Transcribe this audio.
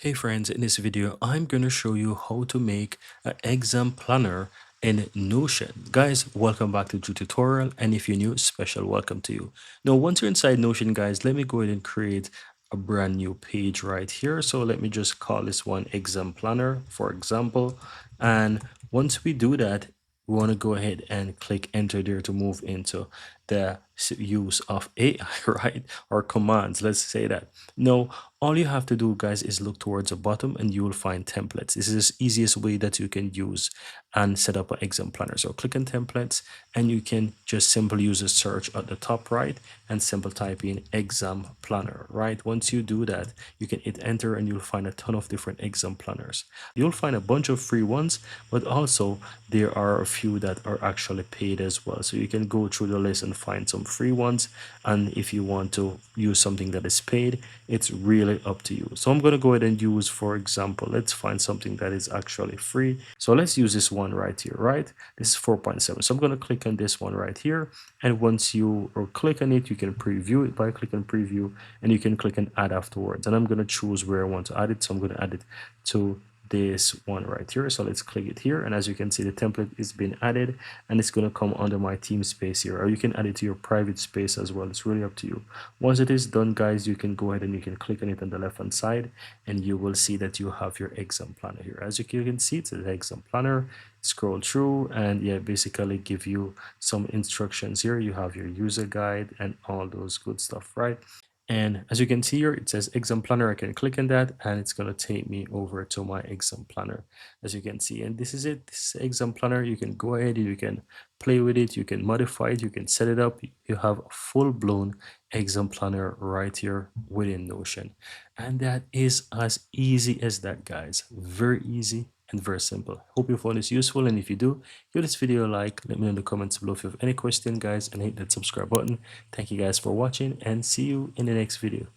Hey friends, in this video, I'm going to show you how to make an exam planner in Notion. Guys, welcome back to the tutorial. And if you're new, special welcome to you. Now, once you're inside Notion, guys, let me go ahead and create a brand new page right here. So let me just call this one exam planner, for example. And once we do that, we want to go ahead and click enter there to move into the use of AI, right? Or commands, let's say that. No, all you have to do, guys, is look towards the bottom and you will find templates. This is the easiest way that you can use and set up an exam planner. So click on templates and you can just simply use a search at the top right and simple type in exam planner, right? Once you do that, you can hit enter and you'll find a ton of different exam planners. You'll find a bunch of free ones, but also there are a few that are actually paid as well. So you can go through the list and find some free ones. And if you want to use something that is paid, it's really up to you. So I'm going to go ahead and use, for example, let's find something that is actually free. So let's use this one right here, right? This is 4.7. So I'm going to click on this one right here. And once you click on it, you can preview it by clicking preview and you can click on add afterwards. And I'm going to choose where I want to add it. So I'm going to add it to this one right here. So let's click it here, and as you can see, the template is being added and it's going to come under my team space here, or you can add it to your private space as well. It's really up to you. Once it is done, guys, you can go ahead and you can click on it on the left hand side and you will see that you have your exam planner here. As you can see, it's the exam planner. Scroll through and yeah, basically give you some instructions here. You have your user guide and all those good stuff, right? And as you can see here, it says exam planner. I can click on that and it's going to take me over to my exam planner, as you can see. And this is it. This exam planner. You can go ahead, you can play with it, you can modify it, you can set it up. You have a full-blown exam planner right here within Notion. And that is as easy as that, guys. Very easy and very simple. Hope you found this useful, and if you do, give this video a like. Let me know in the comments below if you have any question, guys, and hit that subscribe button. Thank you guys for watching and see you in the next video.